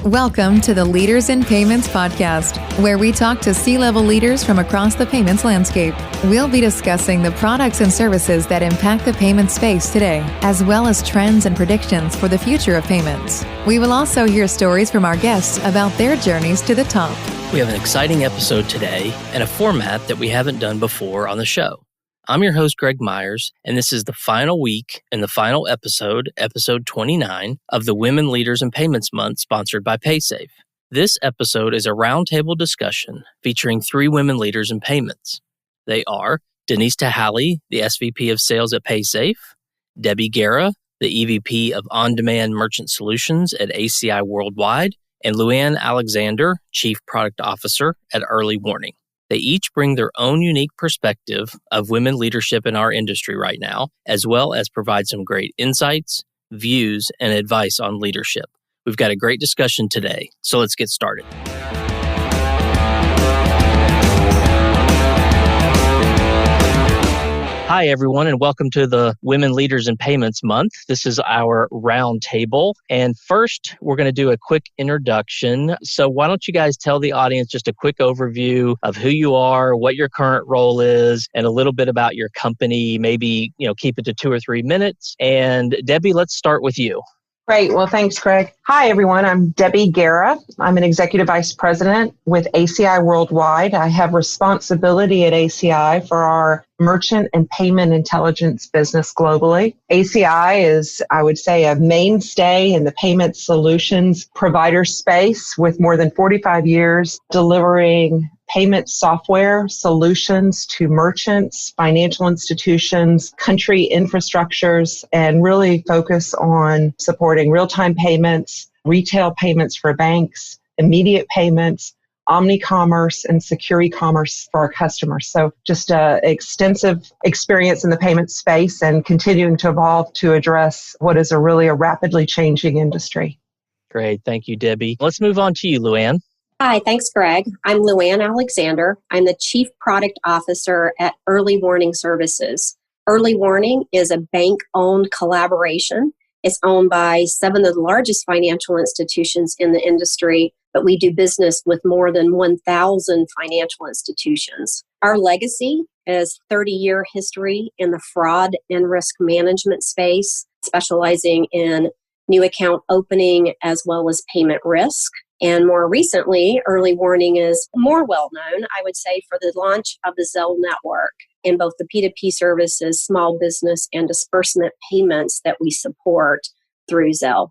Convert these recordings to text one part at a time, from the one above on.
Welcome to the Leaders in Payments podcast, where we talk to C-level leaders from across the payments landscape. We'll be discussing the products and services that impact the payment space today, as well as trends and predictions for the future of payments. We will also hear stories from our guests about their journeys to the top. We have an exciting episode today and a format that we haven't done before on the show. I'm your host, Greg Myers, and this is the final week and the final episode, episode 29, of the Women Leaders in Payments Month sponsored by Paysafe. This episode is a roundtable discussion featuring three women leaders in payments. They are Denise Tahali, the SVP of Sales at Paysafe, Debbie Guerra, the EVP of On-Demand Merchant Solutions at ACI Worldwide, and Luann Alexander, Chief Product Officer at Early Warning. They each bring their own unique perspective of women leadership in our industry right now, as well as provide some great insights, views, and advice on leadership. We've got a great discussion today, so let's get started. Hi, everyone, and welcome to the Women Leaders in Payments Month. This is our roundtable. And first, we're going to do a quick introduction. So why don't you guys tell the audience just a quick overview of who you are, what your current role is, and a little bit about your company. Maybe, keep it to 2 or 3 minutes. And Debbie, let's start with you. Great. Well, thanks, Greg. Hi, everyone. I'm Debbie Guerra. I'm an Executive Vice President with ACI Worldwide. I have responsibility at ACI for our merchant and payment intelligence business globally. ACI is, I would say, a mainstay in the payment solutions provider space with more than 45 years delivering payment software solutions to merchants, financial institutions, country infrastructures, and really focus on supporting real-time payments, retail payments for banks, immediate payments, omni-commerce, and secure e-commerce for our customers. So just extensive experience in the payment space and continuing to evolve to address what is a rapidly changing industry. Great. Thank you, Debbie. Let's move on to you, Luann. Hi, thanks, Greg. I'm Luann Alexander. I'm the Chief Product Officer at Early Warning Services. Early Warning is a bank-owned collaboration. It's owned by 7 of the largest financial institutions in the industry, but we do business with more than 1,000 financial institutions. Our legacy is 30-year history in the fraud and risk management space, specializing in new account opening as well as payment risk. And more recently, Early Warning is more well-known, I would say, for the launch of the Zelle network in both the P2P services, small business, and disbursement payments that we support through Zelle.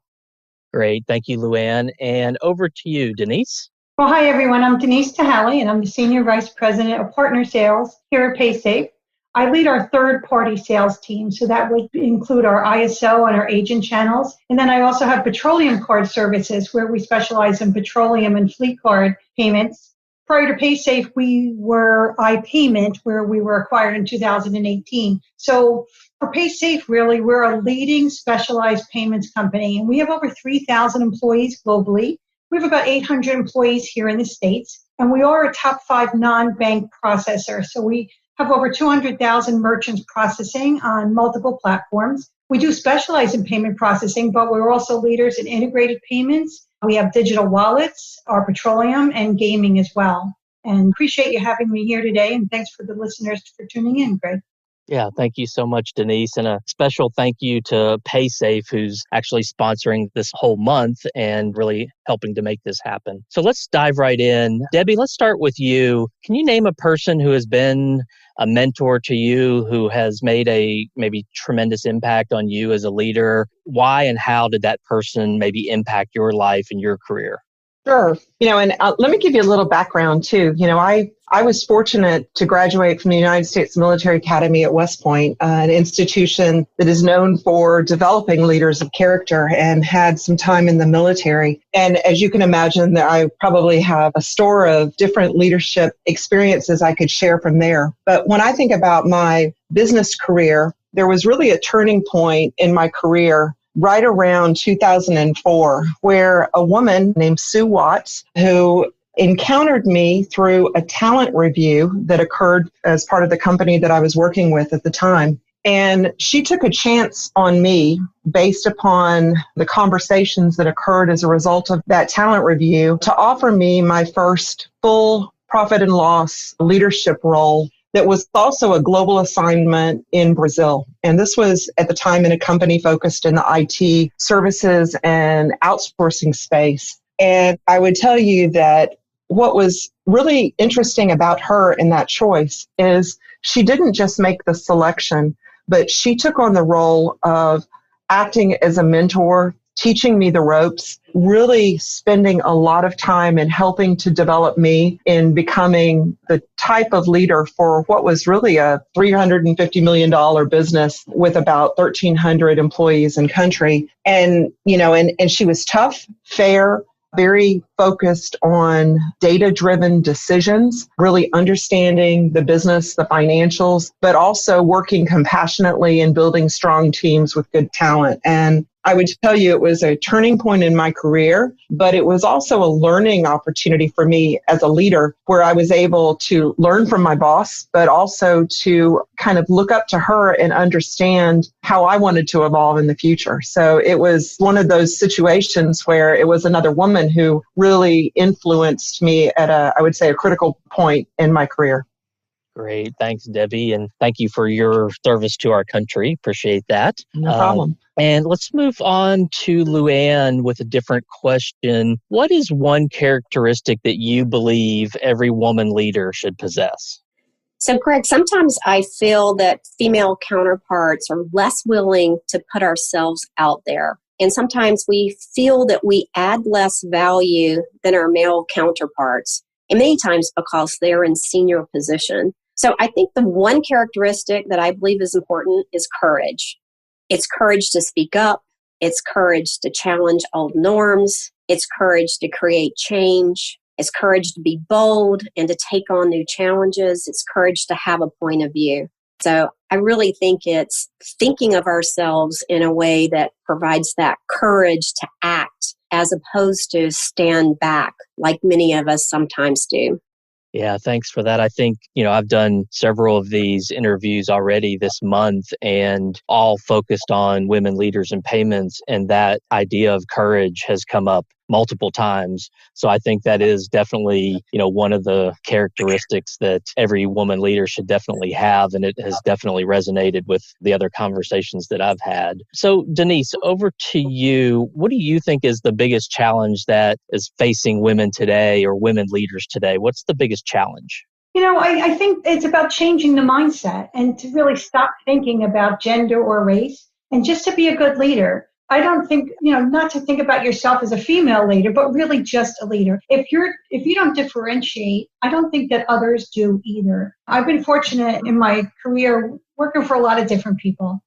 Great. Thank you, Luann. And over to you, Denise. Well, hi, everyone. I'm Denise Tahali, and I'm the Senior Vice President of Partner Sales here at Paysafe. I lead our third-party sales team, so that would include our ISO and our agent channels. And then I also have petroleum card services, where we specialize in petroleum and fleet card payments. Prior to Paysafe, we were iPayment, where we were acquired in 2018. So for Paysafe, really, we're a leading specialized payments company, and we have over 3,000 employees globally. We have about 800 employees here in the States, and we are a top 5 non-bank processor. So we have over 200,000 merchants processing on multiple platforms. We do specialize in payment processing, but we're also leaders in integrated payments. We have digital wallets, our petroleum, and gaming as well. And appreciate you having me here today, and thanks for the listeners for tuning in, Greg. Yeah, thank you so much, Denise. And a special thank you to Paysafe, who's actually sponsoring this whole month and really helping to make this happen. So let's dive right in. Debbie, let's start with you. Can you name a person who has been a mentor to you, who has made a maybe tremendous impact on you as a leader? Why and how did that person maybe impact your life and your career? Sure. And let me give you a little background too. I was fortunate to graduate from the United States Military Academy at West Point, an institution that is known for developing leaders of character, and had some time in the military. And as you can imagine, I probably have a store of different leadership experiences I could share from there. But when I think about my business career, there was really a turning point in my career right around 2004, where a woman named Sue Watts, who encountered me through a talent review that occurred as part of the company that I was working with at the time. And she took a chance on me based upon the conversations that occurred as a result of that talent review to offer me my first full profit and loss leadership role that was also a global assignment in Brazil. And this was at the time in a company focused in the IT services and outsourcing space. And I would tell you that what was really interesting about her in that choice is she didn't just make the selection, but she took on the role of acting as a mentor, teaching me the ropes, really spending a lot of time in helping to develop me in becoming the type of leader for what was really a $350 million business with about 1,300 employees in country. And, and she was tough, fair, very focused on data-driven decisions, really understanding the business, the financials, but also working compassionately and building strong teams with good talent. And I would tell you it was a turning point in my career, but it was also a learning opportunity for me as a leader where I was able to learn from my boss, but also to kind of look up to her and understand how I wanted to evolve in the future. So it was one of those situations where it was another woman who really influenced me at I would say, a critical point in my career. Great. Thanks, Debbie. And thank you for your service to our country. Appreciate that. No problem. And let's move on to Luann with a different question. What is one characteristic that you believe every woman leader should possess? So, Greg, sometimes I feel that female counterparts are less willing to put ourselves out there. And sometimes we feel that we add less value than our male counterparts, and many times because they're in senior position. So I think the one characteristic that I believe is important is courage. It's courage to speak up. It's courage to challenge old norms. It's courage to create change. It's courage to be bold and to take on new challenges. It's courage to have a point of view. So I really think it's thinking of ourselves in a way that provides that courage to act as opposed to stand back like many of us sometimes do. Yeah, thanks for that. I think, I've done several of these interviews already this month and all focused on women leaders in payments. And that idea of courage has come up multiple times. So I think that is definitely, one of the characteristics that every woman leader should definitely have. And it has definitely resonated with the other conversations that I've had. So Denise, over to you. What do you think is the biggest challenge that is facing women today or women leaders today? What's the biggest challenge? I think it's about changing the mindset and to really stop thinking about gender or race and just to be a good leader. I don't think, not to think about yourself as a female leader, but really just a leader. If you don't differentiate, I don't think that others do either. I've been fortunate in my career working for a lot of different people.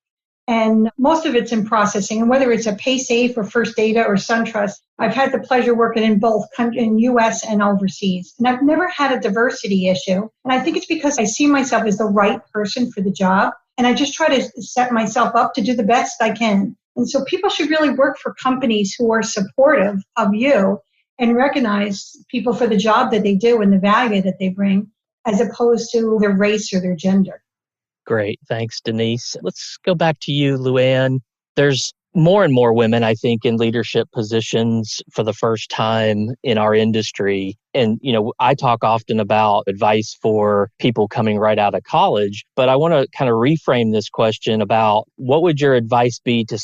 And most of it's in processing. And whether it's a Paysafe or First Data or SunTrust, I've had the pleasure working in both in U.S. and overseas. And I've never had a diversity issue. And I think it's because I see myself as the right person for the job. And I just try to set myself up to do the best I can. And so people should really work for companies who are supportive of you and recognize people for the job that they do and the value that they bring, as opposed to their race or their gender. Great. Thanks, Denise. Let's go back to you, Luann. There's more and more women, I think, in leadership positions for the first time in our industry. And, I talk often about advice for people coming right out of college, but I want to kind of reframe this question about what would your advice be to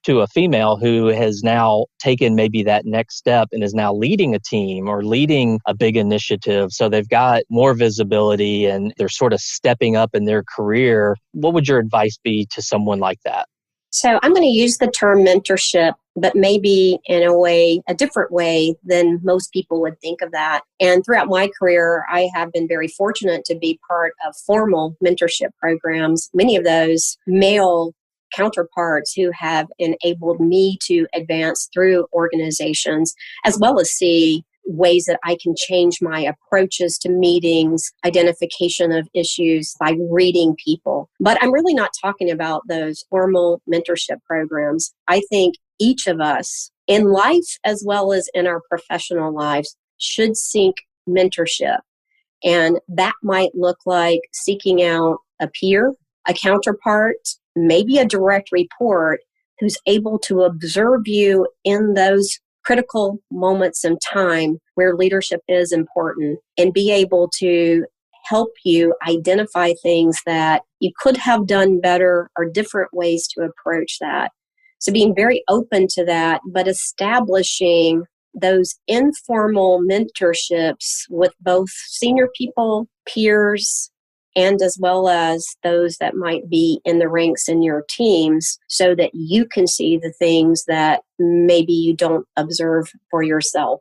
to a female who has now taken maybe that next step and is now leading a team or leading a big initiative. So they've got more visibility and they're sort of stepping up in their career. What would your advice be to someone like that? So I'm going to use the term mentorship, but maybe in a different way than most people would think of that. And throughout my career, I have been very fortunate to be part of formal mentorship programs, many of those male counterparts who have enabled me to advance through organizations, as well as see ways that I can change my approaches to meetings, identification of issues by reading people. But I'm really not talking about those formal mentorship programs. I think each of us in life as well as in our professional lives should seek mentorship. And that might look like seeking out a peer a counterpart, maybe a direct report who's able to observe you in those critical moments in time where leadership is important and be able to help you identify things that you could have done better or different ways to approach that. So being very open to that, but establishing those informal mentorships with both senior people, peers, and as well as those that might be in the ranks in your teams so that you can see the things that maybe you don't observe for yourself.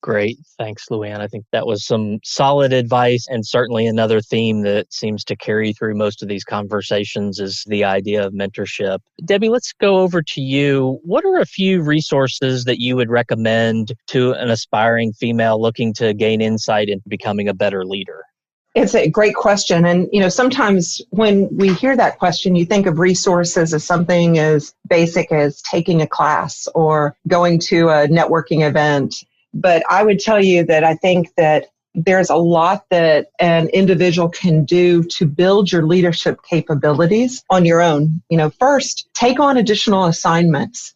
Great. Thanks, Luann. I think that was some solid advice, and certainly another theme that seems to carry through most of these conversations is the idea of mentorship. Debbie, let's go over to you. What are a few resources that you would recommend to an aspiring female looking to gain insight into becoming a better leader? It's a great question. And, sometimes when we hear that question, you think of resources as something as basic as taking a class or going to a networking event. But I would tell you that I think that there's a lot that an individual can do to build your leadership capabilities on your own. First, take on additional assignments.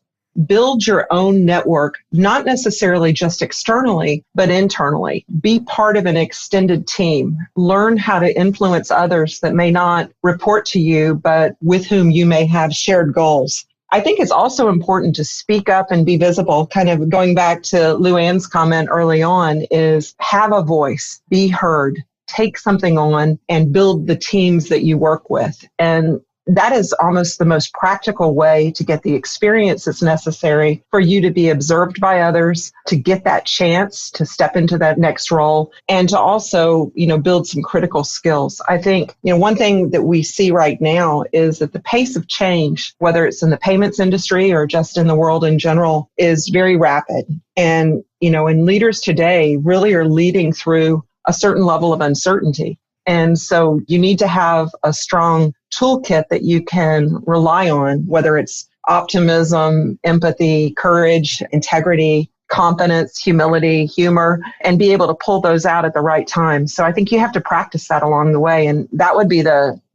Build your own network, not necessarily just externally, but internally. Be part of an extended team. Learn how to influence others that may not report to you, but with whom you may have shared goals. I think it's also important to speak up and be visible. Kind of going back to Luann's comment early on is have a voice, be heard, take something on and build the teams that you work with. And that is almost the most practical way to get the experience that's necessary for you to be observed by others, to get that chance to step into that next role, and to also, build some critical skills. I think, one thing that we see right now is that the pace of change, whether it's in the payments industry or just in the world in general, is very rapid. And, and leaders today really are leading through a certain level of uncertainty. And so you need to have a strong toolkit that you can rely on, whether it's optimism, empathy, courage, integrity, competence, humility, humor, and be able to pull those out at the right time. So I think you have to practice that along the way. And that would be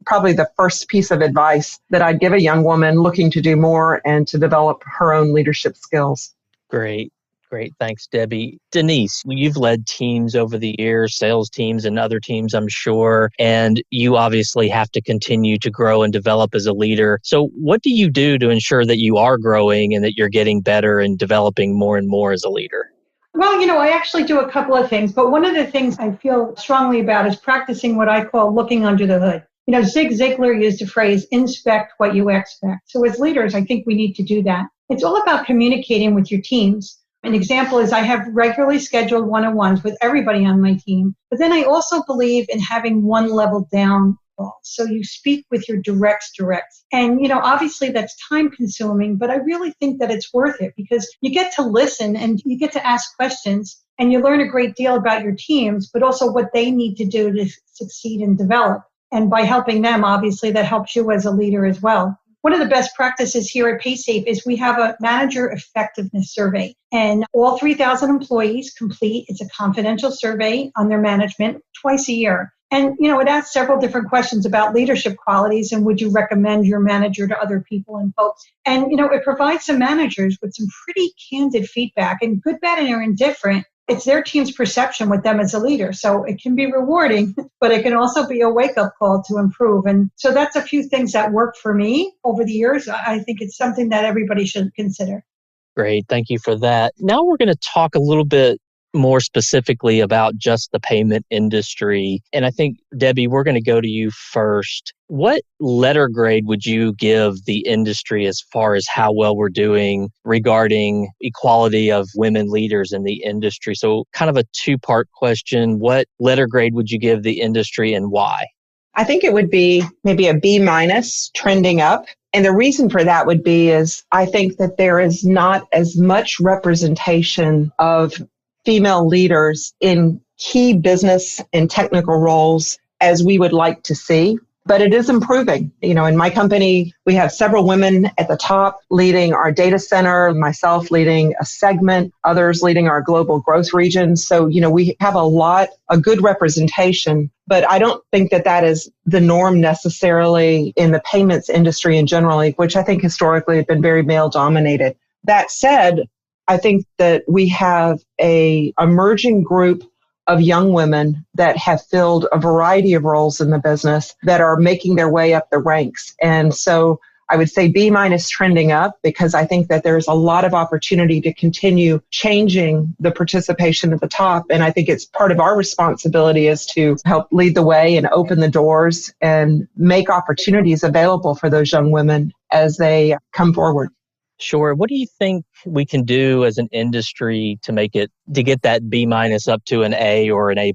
probably the first piece of advice that I'd give a young woman looking to do more and to develop her own leadership skills. Great. Thanks, Debbie. Denise, you've led teams over the years, sales teams and other teams, I'm sure, and you obviously have to continue to grow and develop as a leader. So what do you do to ensure that you are growing and that you're getting better and developing more and more as a leader? Well, I actually do a couple of things, but one of the things I feel strongly about is practicing what I call looking under the hood. Zig Ziglar used the phrase, inspect what you expect. So as leaders, I think we need to do that. It's all about communicating with your teams. An example is I have regularly scheduled one-on-ones with everybody on my team, but then I also believe in having one level down call. So you speak with your directs. And, obviously that's time consuming, but I really think that it's worth it because you get to listen and you get to ask questions and you learn a great deal about your teams, but also what they need to do to succeed and develop. And by helping them, obviously that helps you as a leader as well. One of the best practices here at Paysafe is we have a manager effectiveness survey, and all 3,000 employees complete. It's a confidential survey on their management twice a year. And, it asks several different questions about leadership qualities and would you recommend your manager to other people and folks. And, it provides some managers with some pretty candid feedback, and good, bad, and indifferent. It's their team's perception with them as a leader. So it can be rewarding, but it can also be a wake-up call to improve. And so that's a few things that worked for me over the years. I think it's something that everybody should consider. Great. Thank you for that. Now we're going to talk a little bit more specifically about just the payment industry. And I think, Debbie, we're going to go to you first. What letter grade would you give the industry as far as how well we're doing regarding equality of women leaders in the industry? So kind of a two-part question. What letter grade would you give the industry and why? I think it would be maybe a B- trending up. And the reason for that would be is I think that there is not as much representation of female leaders in key business and technical roles as we would like to see. but it is improving. In my company, we have several women at the top leading our data center, myself leading a segment, others leading our global growth region. So, we have a good representation, but I don't think that is the norm necessarily in the payments industry in general, which I think historically has been very male dominated. That said, I think that we have a emerging group of young women that have filled a variety of roles in the business that are making their way up the ranks. And so I would say B- trending up, because I think that there's a lot of opportunity to continue changing the participation at the top. And I think it's part of our responsibility is to help lead the way and open the doors and make opportunities available for those young women as they come forward. Sure. What do you think we can do as an industry to get that B- up to an A or an A+?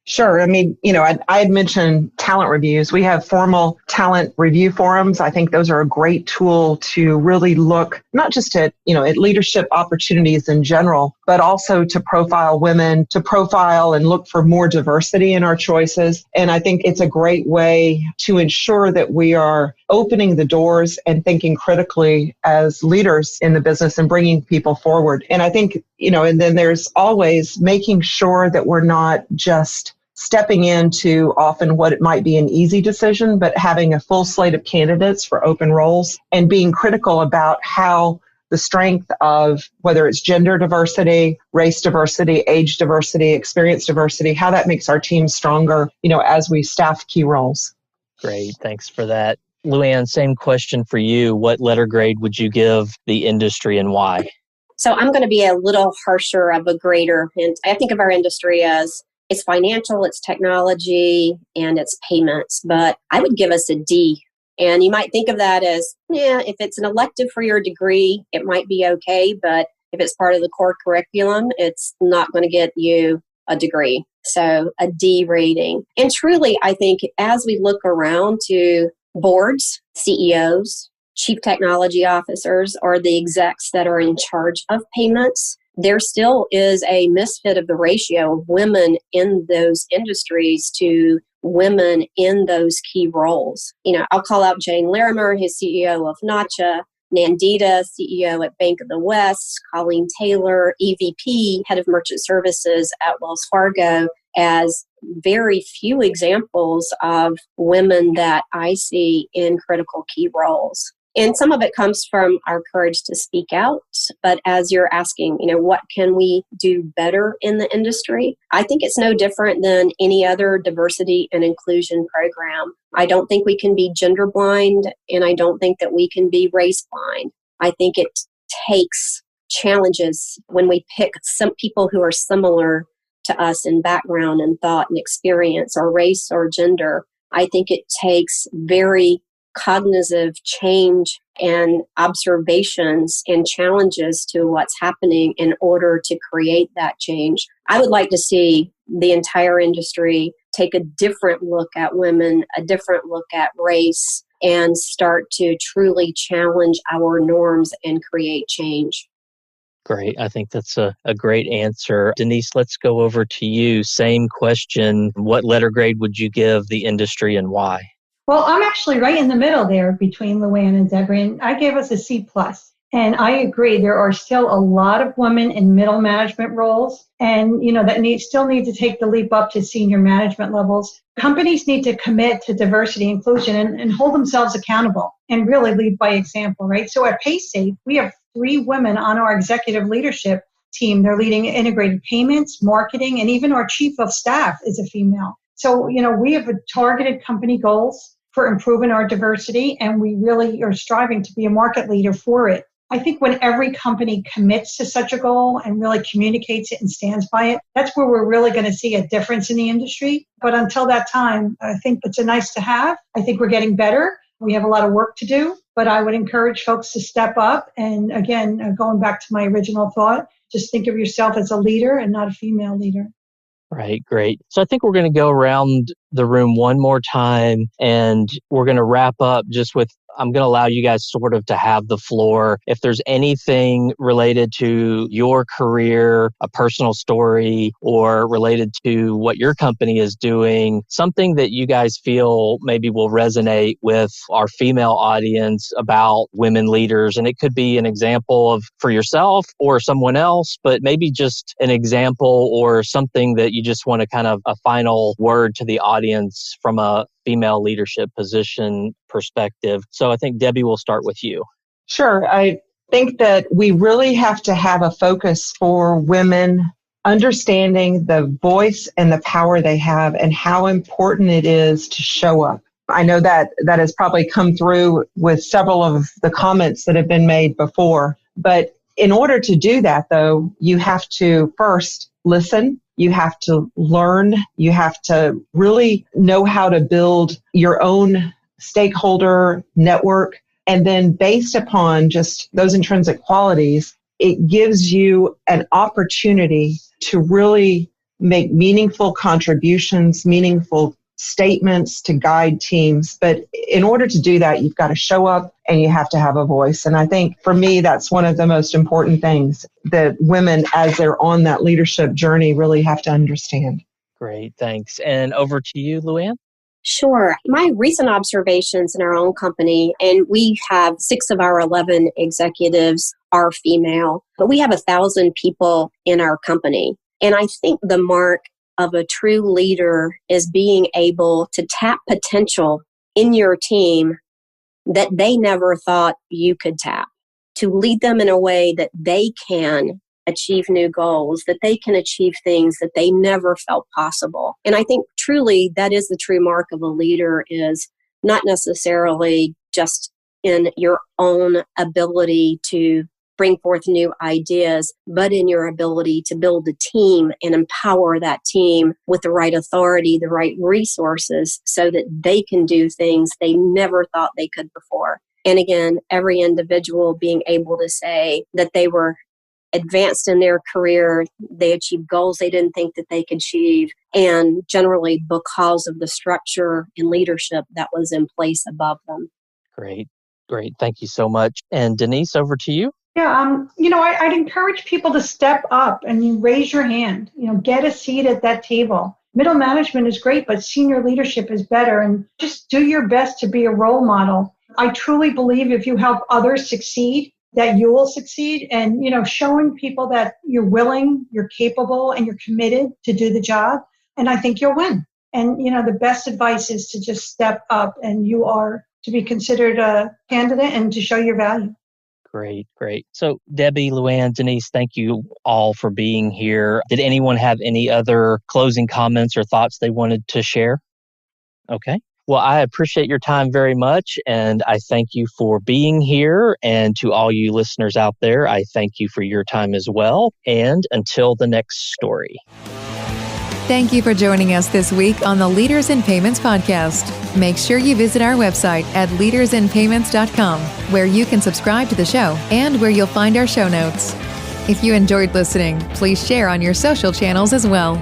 Sure. I mean, I had mentioned talent reviews. We have formal talent review forums. I think those are a great tool to really look not just at leadership opportunities in general, but also to profile women, to profile and look for more diversity in our choices. And I think it's a great way to ensure that we are opening the doors and thinking critically as leaders in the business and bringing people forward. And I think, and then there's always making sure that we're not just stepping into often what it might be an easy decision, but having a full slate of candidates for open roles and being critical about how the strength of whether it's gender diversity, race diversity, age diversity, experience diversity, how that makes our team stronger, as we staff key roles. Great. Thanks for that. Luann, same question for you. What letter grade would you give the industry and why? So I'm going to be a little harsher of a grader. And I think of our industry as it's financial, it's technology, and it's payments. But I would give us a D. And you might think of that as, if it's an elective for your degree, it might be okay. But if it's part of the core curriculum, it's not going to get you a degree. So a D rating. And truly, I think as we look around to boards, CEOs, chief technology officers, or the execs that are in charge of payments, there still is a misfit of the ratio of women in those industries to women in those key roles. I'll call out Jane Larimer, who's CEO of Nacha, Nandita, CEO at Bank of the West, Colleen Taylor, EVP, head of merchant services at Wells Fargo, as very few examples of women that I see in critical key roles. And some of it comes from our courage to speak out. But as you're asking, what can we do better in the industry? I think it's no different than any other diversity and inclusion program. I don't think we can be gender blind, and I don't think that we can be race blind. I think it takes challenges when we pick some people who are similar to us in background and thought and experience, or race or gender. I think it takes very cognitive change and observations and challenges to what's happening in order to create that change. I would like to see the entire industry take a different look at women, a different look at race, and start to truly challenge our norms and create change. Great. I think that's a great answer. Denise, let's go over to you. Same question. What letter grade would you give the industry and why? Well, I'm actually right in the middle there between Luann and Deborah, and I gave us a C+. And I agree, there are still a lot of women in middle management roles, and that still need to take the leap up to senior management levels. Companies need to commit to diversity, inclusion, and hold themselves accountable and really lead by example, right? So at Paysafe, we have 3 women on our executive leadership team. They're leading integrated payments, marketing, and even our chief of staff is a female. So, we have targeted company goals for improving our diversity, and we really are striving to be a market leader for it. I think when every company commits to such a goal and really communicates it and stands by it, that's where we're really going to see a difference in the industry. But until that time, I think it's a nice to have. I think we're getting better. We have a lot of work to do, but I would encourage folks to step up. And again, going back to my original thought, just think of yourself as a leader and not a female leader. Right. Great. So I think we're going to go around the room one more time, and we're going to wrap up just with, I'm going to allow you guys sort of to have the floor. If there's anything related to your career, a personal story, or related to what your company is doing, something that you guys feel maybe will resonate with our female audience about women leaders. And it could be an example of for yourself or someone else, but maybe just an example or something that you just want to kind of a final word to the audience from a female leadership position perspective. So I think, Debbie, we'll start with you. Sure. I think that we really have to have a focus for women understanding the voice and the power they have and how important it is to show up. I know that has probably come through with several of the comments that have been made before. But in order to do that, though, you have to first listen. You have to learn. You have to really know how to build your own stakeholder network. And then based upon just those intrinsic qualities, it gives you an opportunity to really make meaningful contributions, meaningful statements to guide teams. But in order to do that, you've got to show up and you have to have a voice. And I think for me, that's one of the most important things that women, as they're on that leadership journey, really have to understand. Great, thanks. And over to you, Luann. Sure. My recent observations in our own company, and we have 6 of our 11 executives are female, but we have 1,000 people in our company. And I think the mark of a true leader is being able to tap potential in your team that they never thought you could tap, to lead them in a way that they can achieve new goals, that they can achieve things that they never felt possible. And I think truly that is the true mark of a leader, is not necessarily just in your own ability to bring forth new ideas, but in your ability to build a team and empower that team with the right authority, the right resources, so that they can do things they never thought they could before. And again, every individual being able to say that they were advanced in their career, they achieved goals they didn't think that they could achieve, and generally because of the structure and leadership that was in place above them. Great. Thank you so much. And Denise, over to you. Yeah, I'd encourage people to step up and you raise your hand, get a seat at that table. Middle management is great, but senior leadership is better, and just do your best to be a role model. I truly believe if you help others succeed, that you will succeed, and, showing people that you're willing, you're capable, and you're committed to do the job, and I think you'll win. And, the best advice is to just step up, and you are to be considered a candidate and to show your value. Great. So Debbie, Luann, Denise, thank you all for being here. Did anyone have any other closing comments or thoughts they wanted to share? Okay. Well, I appreciate your time very much, and I thank you for being here. And to all you listeners out there, I thank you for your time as well. And until the next story. Thank you for joining us this week on the Leaders in Payments podcast. Make sure you visit our website at leadersinpayments.com, where you can subscribe to the show and where you'll find our show notes. If you enjoyed listening, please share on your social channels as well.